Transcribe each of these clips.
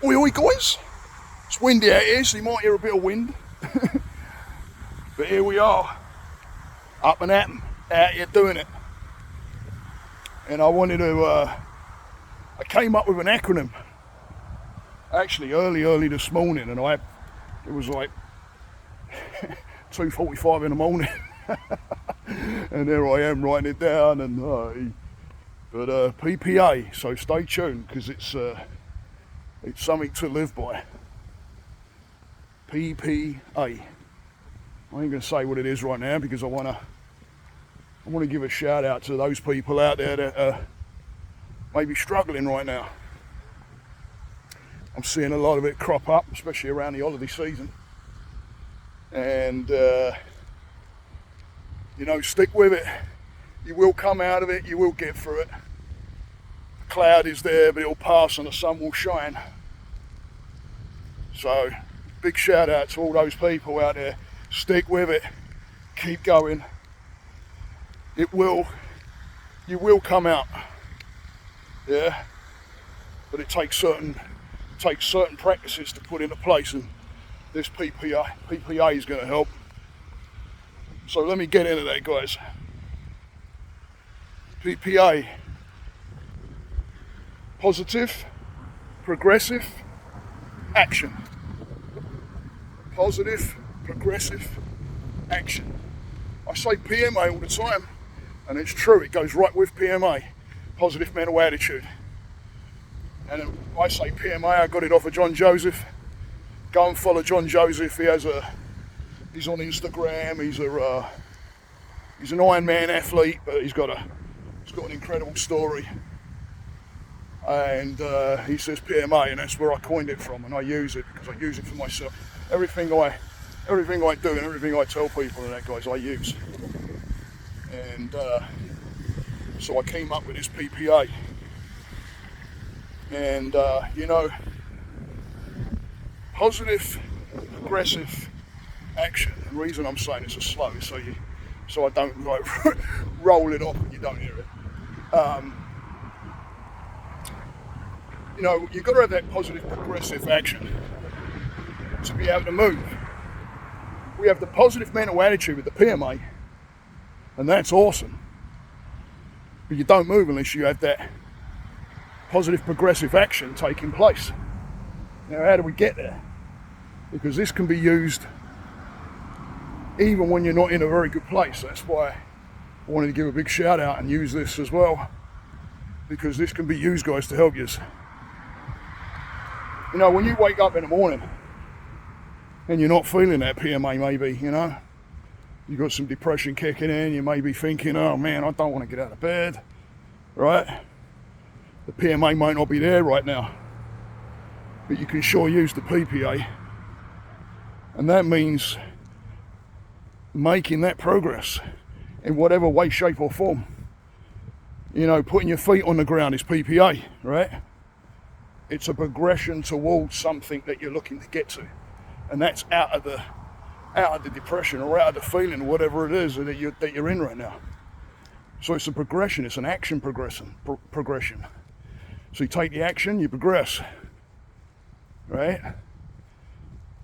Oi oi guys, it's windy out here so you might hear a bit of wind. But here we are, up and at 'em, out here doing it. And I wanted to, I came up with an acronym actually early this morning, and it was like 2:45 in the morning. And there I am writing it down, and PPA, so stay tuned because it's something to live by. PPA. I ain't going to say what it is right now because I want to give a shout out to those people out there that are maybe struggling right now. I'm seeing a lot of it crop up, especially around the holiday season. And stick with it. You will come out of it, you will get through it. The cloud is there, but it'll pass and the sun will shine. So, big shout out to all those people out there. Stick with it, keep going. You will come out. Yeah, but it takes certain practices to put into place, and this PPA is going to help. So let me get into that, guys. PPA, positive, progressive, action. Positive, progressive, action. I say PMA all the time, and it's true, it goes right with PMA, positive mental attitude. And I say PMA, I got it off of John Joseph. Go and follow John Joseph. He's on Instagram. He's an Ironman athlete, but he's got an incredible story. And he says PMA, and that's where I coined it from, and I use it because I use it for myself. Everything I do and everything I tell people and that, guys, I use. And so I came up with this PPA. And positive, progressive action. The reason I'm saying it's a slow is so I don't like roll it off and you don't hear it. You've got to have that positive, progressive action to be able to move. We have the positive mental attitude with the PMA, and that's awesome. But you don't move unless you have that positive, progressive action taking place. Now, how do we get there? Because this can be used even when you're not in a very good place. That's why I wanted to give a big shout out and use this as well, because this can be used, guys, to help you. When you wake up in the morning and you're not feeling that PMA, maybe, you've got some depression kicking in, you may be thinking, oh man, I don't want to get out of bed, right? The PMA might not be there right now, but you can sure use the PPA. And that means making that progress in whatever way, shape or form. Putting your feet on the ground is PPA, right? It's a progression towards something that you're looking to get to. And that's out of the depression or out of the feeling or whatever it is that you're in right now. So it's a progression, it's an action progression. So you take the action, you progress, right?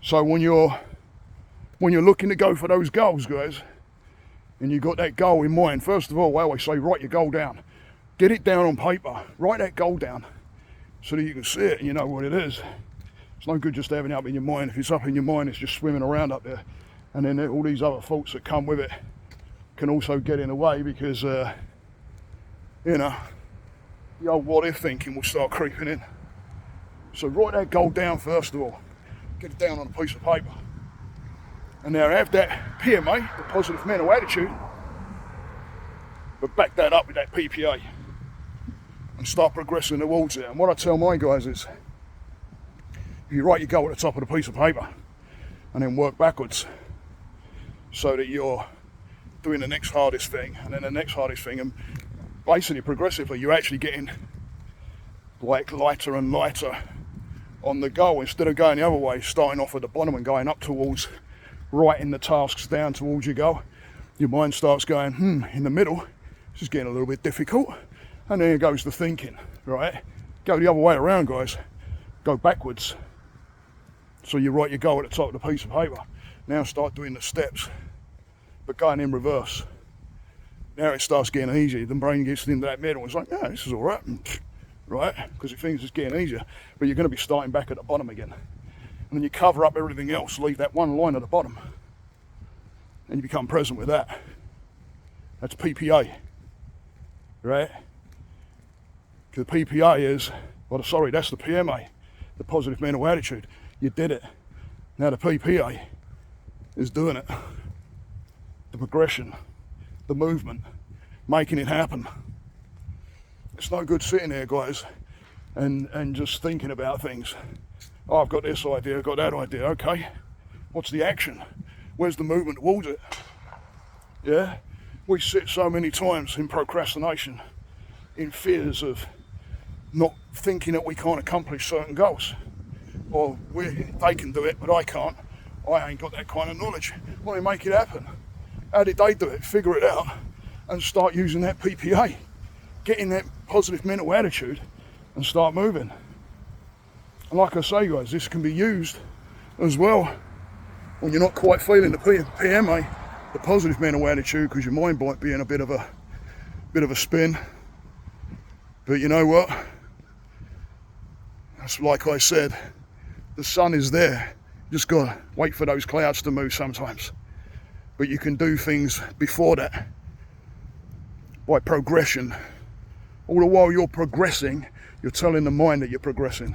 So when you're looking to go for those goals, guys, and you've got that goal in mind, first of all, I always say write your goal down. Get it down on paper, write that goal down so that you can see it and you know what it is. It's no good just having it up in your mind. If it's up in your mind, it's just swimming around up there. And then all these other thoughts that come with it can also get in the way because, the old what if thinking will start creeping in. So write that goal down first of all. Get it down on a piece of paper. And now have that PMA, the positive mental attitude, but back that up with that PPA and start progressing towards it. And what I tell my guys is, if you write your goal at the top of the piece of paper and then work backwards so that you're doing the next hardest thing and then the next hardest thing, and basically progressively you're actually getting like lighter and lighter on the goal instead of going the other way, starting off at the bottom and going up towards writing the tasks down towards your goal. Your mind starts going, in the middle, this is getting a little bit difficult, and then it goes to thinking, right? Go the other way around, guys. go backwards. So you write your goal at the top of the piece of paper. Now start doing the steps, but going in reverse. Now it starts getting easier. The brain gets into that middle. It's like, yeah, this is all right, right? Because it thinks it's getting easier, but you're going to be starting back at the bottom again. And then you cover up everything else, leave that one line at the bottom, and you become present with that. That's PPA, right? Because the PPA is, well, sorry, that's the PMA, the positive mental attitude. You did it. Now the PPA is doing it. The progression, the movement, making it happen. It's no good sitting there, guys, and just thinking about things. Oh, I've got this idea, I've got that idea. Okay, what's the action? Where's the movement towards it? Yeah, we sit so many times in procrastination, in fears of not thinking that we can't accomplish certain goals. Or they can do it, but I can't. I ain't got that kind of knowledge. Well, they make it happen. How did they do it? Figure it out and start using that PPA. Get in that positive mental attitude and start moving. And like I say, guys, this can be used as well when you're not quite feeling the PMA, the positive mental attitude, because your mind might be in a bit of a spin. But you know what? That's like I said, the sun is there. You just gotta wait for those clouds to move sometimes. But you can do things before that by progression. All the while you're progressing, you're telling the mind that you're progressing.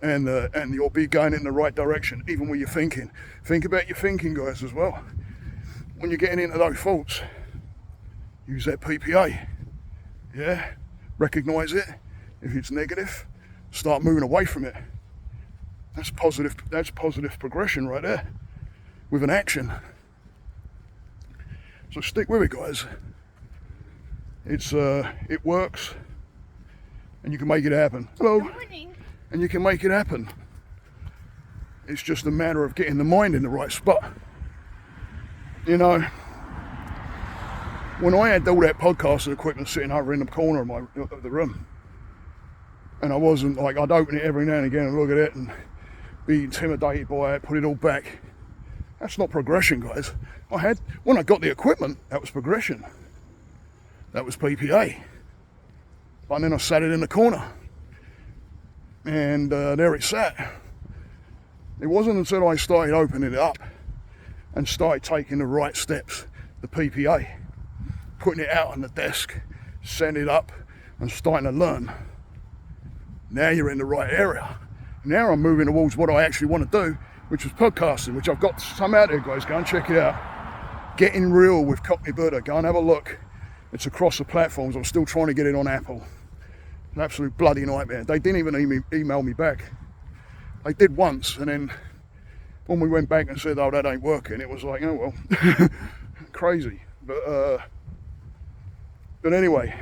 And you'll be going in the right direction, even when you're thinking. Think about your thinking, guys, as well. When you're getting into those thoughts, use that PPA. Yeah? Recognize it. If it's negative, start moving away from it. That's positive progression right there, with an action. So stick with it, guys. It works, and you can make it happen. Hello. Good morning. And you can make it happen. It's just a matter of getting the mind in the right spot. You know, when I had all that podcasting equipment sitting over in the corner of the room, and I wasn't like, I'd open it every now and again and look at it and be intimidated by it, put it all back. That's not progression, guys. When I got the equipment, that was progression. That was PPA. But then I sat it in the corner. And there it sat. It wasn't until I started opening it up and started taking the right steps, the PPA, putting it out on the desk, setting it up and starting to learn. Now you're in the right area. Now I'm moving towards what I actually want to do, which is podcasting, which I've got some out there, guys. Go and check it out. Getting Real with Cockney Buddha. Go and have a look. It's across the platforms. I'm still trying to get it on Apple. An absolute bloody nightmare. They didn't even email me back. They did once, and then when we went back and said, oh, that ain't working, it was like, oh well, crazy. But anyway,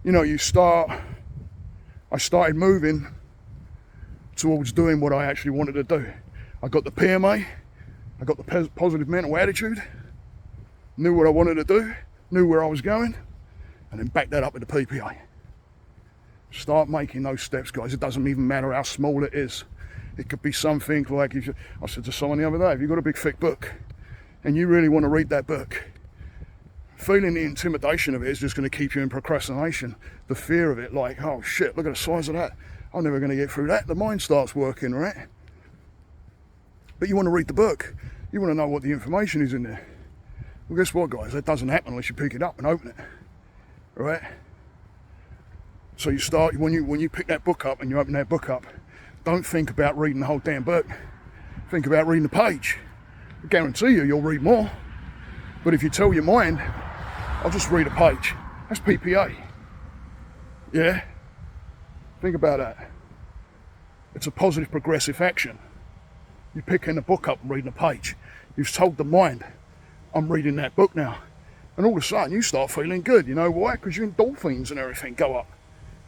you know, I started moving towards doing what I actually wanted to do. I got the PMA, I got the positive mental attitude, knew what I wanted to do, knew where I was going, and then backed that up with the PPA. Start making those steps, guys. It doesn't even matter how small it is. It could be something like, I said to someone the other day, if you've got a big thick book and you really want to read that book, feeling the intimidation of it is just going to keep you in procrastination. The fear of it, like, oh shit, look at the size of that. I'm never going to get through that. The mind starts working, right? But you want to read the book. You want to know what the information is in there. Well, guess what, guys? That doesn't happen unless you pick it up and open it, right? So you start, when you pick that book up and you open that book up, don't think about reading the whole damn book. Think about reading the page. I guarantee you'll read more. But if you tell your mind, I'll just read a page, that's PPA. Yeah? Think about that. It's a positive progressive action. You're picking the book up and reading a page. You've told the mind, I'm reading that book now. And all of a sudden you start feeling good. You know why? Because your endorphins and everything go up.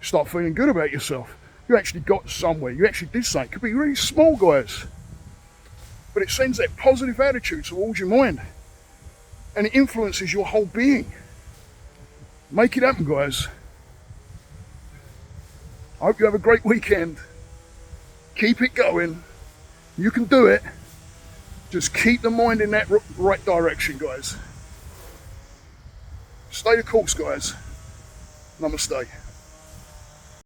You start feeling good about yourself. You actually got somewhere. You actually did something. It could be really small, guys. But it sends that positive attitude towards your mind. And it influences your whole being. Make it happen, guys. I hope you have a great weekend. Keep it going. You can do it. Just keep the mind in that right direction, guys. Stay the course, guys. Namaste.